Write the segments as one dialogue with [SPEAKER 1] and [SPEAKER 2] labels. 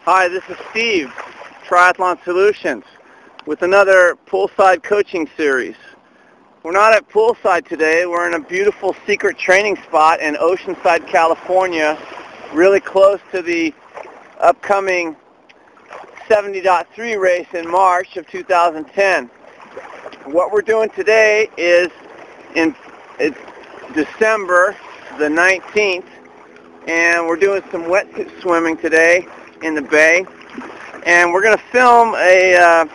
[SPEAKER 1] Hi, this is Steve, Triathlon Solutions, with another poolside coaching series. We're not at poolside today. We're in a beautiful secret training spot in Oceanside, California, really close to the upcoming 70.3 race in March of 2010. What we're doing today is it's December the 19th, and we're doing some wetsuit swimming today in the bay. And we're going to film a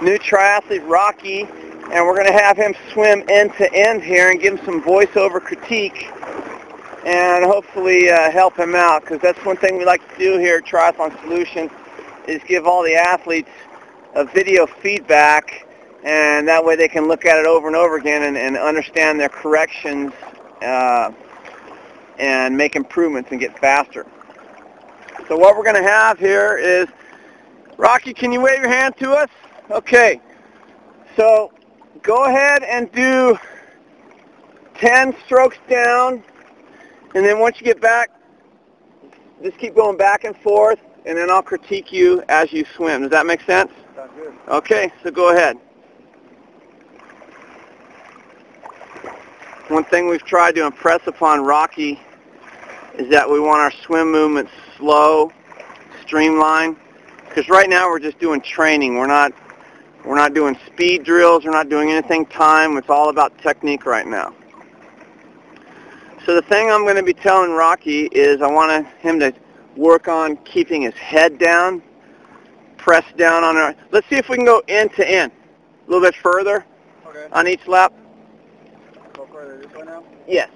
[SPEAKER 1] new triathlete, Rocky, and we're going to have him swim end to end here and give him some voiceover critique and hopefully help him out, because that's one thing we like to do here at Triathlon Solutions, is give all the athletes a video feedback, and that way they can look at it over and over again and understand their corrections and make improvements and get faster. So what we're going to have here is, Rocky, can you wave your hand to us? Okay. So go ahead and do 10 strokes down, and then once you get back, just keep going back and forth, and then I'll critique you as you swim. Does that make sense?
[SPEAKER 2] Sounds good.
[SPEAKER 1] Okay, so go ahead. One thing we've tried to impress upon Rocky is that we want our swim movements slow, streamlined, because right now we're just doing training. We're not doing speed drills. We're not doing anything time. It's all about technique right now. So the thing I'm going to be telling Rocky is I want him to work on keeping his head down, press down on our... Let's see if we can go end to end, a little bit further on each lap.
[SPEAKER 2] Go further this way now?
[SPEAKER 1] Yes.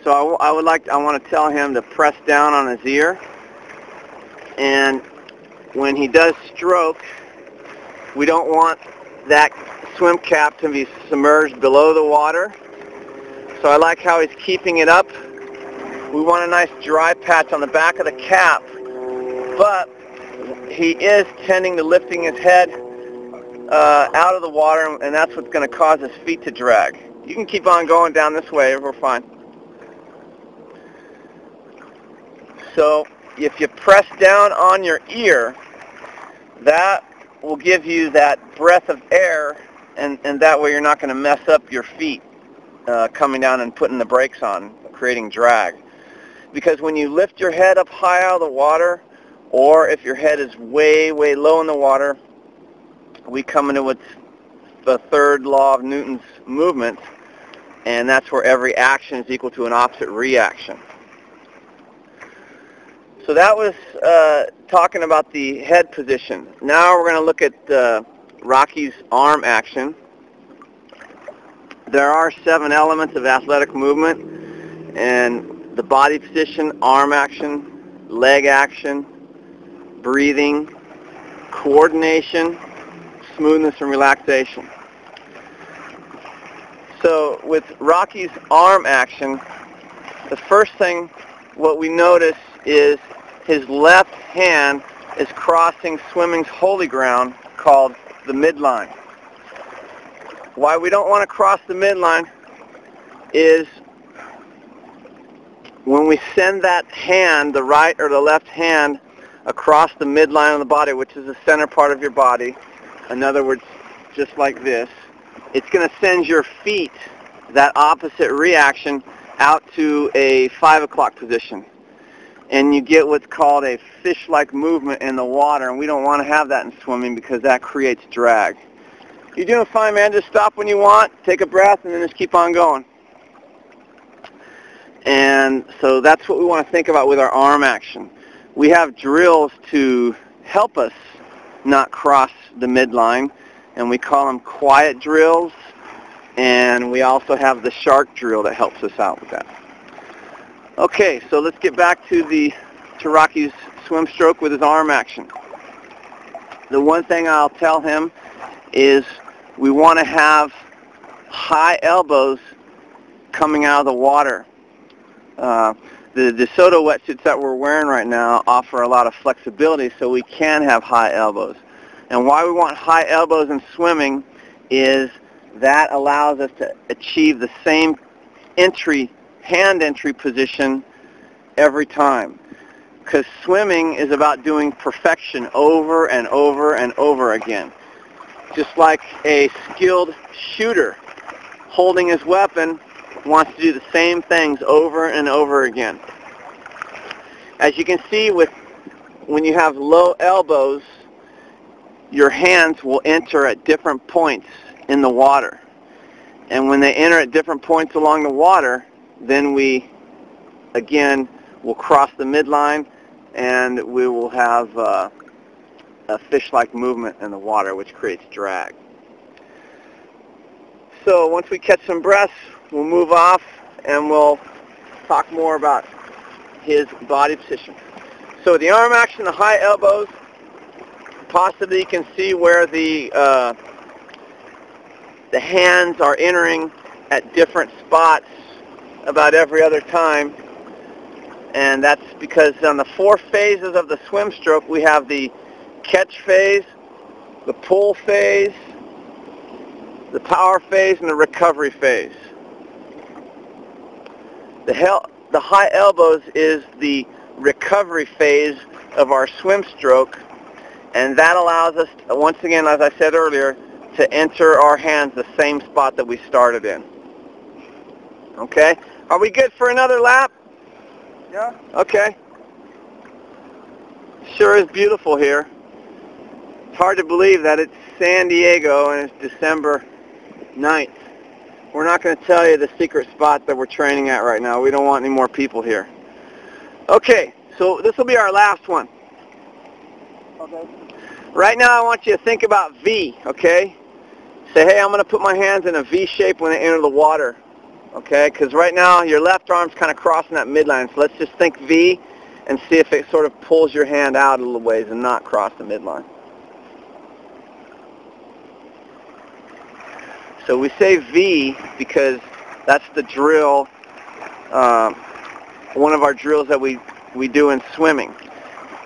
[SPEAKER 1] So I want to tell him to press down on his ear, and when he does stroke, we don't want that swim cap to be submerged below the water. So I like how he's keeping it up. We want a nice dry patch on the back of the cap, but he is tending to lifting his head out of the water, and that's what's going to cause his feet to drag. You can keep on going down this way. We're fine. So if you press down on your ear, that will give you that breath of air, and that way you're not going to mess up your feet coming down and putting the brakes on, creating drag. Because when you lift your head up high out of the water, or if your head is way, way low in the water, we come into what's the third law of Newton's movement, and that's where every action is equal to an opposite reaction. So that was talking about the head position. Now we're going to look at Rocky's arm action. There are 7 elements of athletic movement, and the body position, arm action, leg action, breathing, coordination, smoothness, and relaxation. So with Rocky's arm action, the first thing what we notice is his left hand is crossing swimming's holy ground called the midline. Why we don't want to cross the midline is when we send that hand, the right or the left hand, across the midline of the body, which is the center part of your body, in other words, just like this, it's going to send your feet, that opposite reaction, out to a 5 o'clock position. And you get what's called a fish-like movement in the water, and we don't want to have that in swimming because that creates drag. You're doing fine, man. Just stop when you want, take a breath, and then just keep on going. And so that's what we want to think about with our arm action. We have drills to help us not cross the midline, and we call them quiet drills, and we also have the shark drill that helps us out with that. Okay, so let's get back to Rocky's swim stroke with his arm action. The one thing I'll tell him is we want to have high elbows coming out of the water. The DeSoto wetsuits that we're wearing right now offer a lot of flexibility, so we can have high elbows. And why we want high elbows in swimming is that allows us to achieve the same hand entry position every time. because swimming is about doing perfection over and over and over again. Just like a skilled shooter holding his weapon wants to do the same things over and over again. As you can see, when you have low elbows, your hands will enter at different points in the water. And when they enter at different points along the water, then we, again, will cross the midline, and we will have a fish-like movement in the water, which creates drag. So once we catch some breaths, we'll move off, and we'll talk more about his body position. So the arm action, the high elbows, possibly you can see where the hands are entering at different spots about every other time. And that's because on the 4 phases of the swim stroke, we have the catch phase, the pull phase, the power phase, and the recovery phase. The high elbows is the recovery phase of our swim stroke, and that allows us, once again, as I said earlier, to enter our hands the same spot that we started in. Okay? Are we good for another lap?
[SPEAKER 2] Yeah.
[SPEAKER 1] Okay. Sure is beautiful here. It's hard to believe that it's San Diego and it's December 9th. We're not going to tell you the secret spot that we're training at right now. We don't want any more people here. Okay, so this will be our last one.
[SPEAKER 2] Okay.
[SPEAKER 1] Right now I want you to think about V, okay? Say, hey, I'm going to put my hands in a V shape when they enter the water, okay? Because right now your left arm's kind of crossing that midline. So let's just think V and see if it sort of pulls your hand out a little ways and not cross the midline. So we say V because that's the drill, one of our drills that we do in swimming.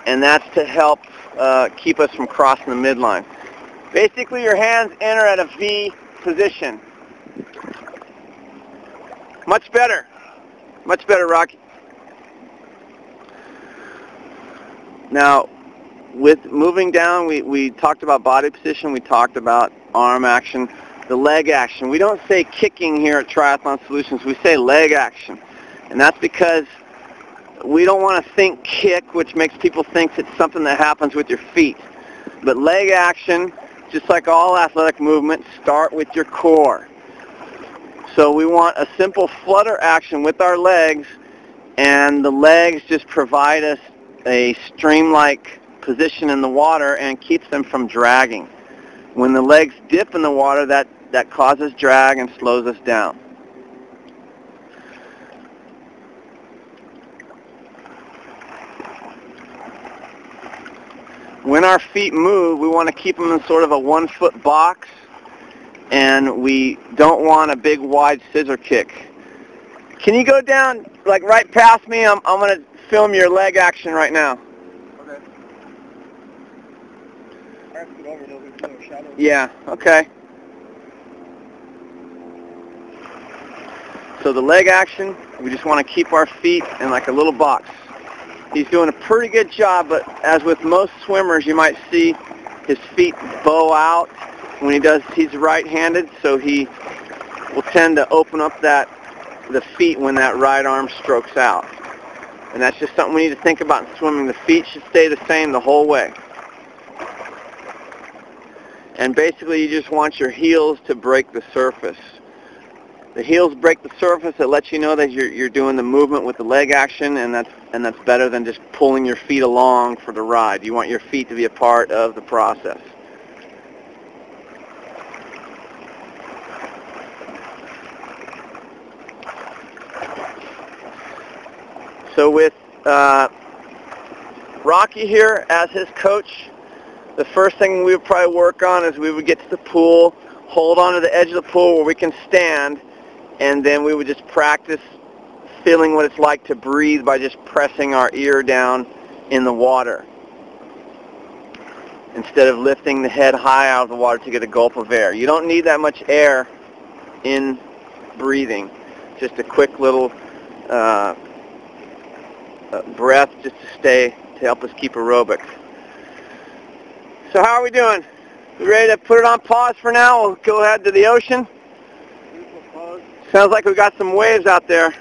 [SPEAKER 1] And that's to help keep us from crossing the midline. Basically, your hands enter at a V position. Much better. Much better, Rocky. Now, with moving down, we talked about body position. We talked about arm action. The leg action. We don't say kicking here at Triathlon Solutions. We say leg action. And that's because we don't want to think kick, which makes people think it's something that happens with your feet. But leg action, just like all athletic movements, start with your core. So we want a simple flutter action with our legs, and the legs just provide us a stream-like position in the water and keeps them from dragging. When the legs dip in the water, that causes drag and slows us down. When our feet move, we want to keep them in sort of a 1-foot box, and we don't want a big wide scissor kick. Can you go down like right past me? I'm going to film your leg action right now.
[SPEAKER 2] Okay. I have to get over those little shadows.
[SPEAKER 1] Yeah, okay. So the leg action, we just want to keep our feet in like a little box. He's doing a pretty good job, but as with most swimmers, you might see his feet bow out when he does. He's right-handed, so he will tend to open up the feet when that right arm strokes out. And that's just something we need to think about in swimming. The feet should stay the same the whole way. And basically, you just want your heels to break the surface. The heels break the surface. It lets you know that you're doing the movement with the leg action, and that's better than just pulling your feet along for the ride. You want your feet to be a part of the process. So with Rocky here as his coach, the first thing we would probably work on is we would get to the pool, hold on to the edge of the pool where we can stand, and then we would just practice feeling what it's like to breathe by just pressing our ear down in the water instead of lifting the head high out of the water to get a gulp of air. You don't need that much air in breathing. Just a quick little breath just to help us keep aerobic. So how are we doing? We ready to put it on pause for now? We'll go ahead to the ocean. Sounds like we've got some waves out there.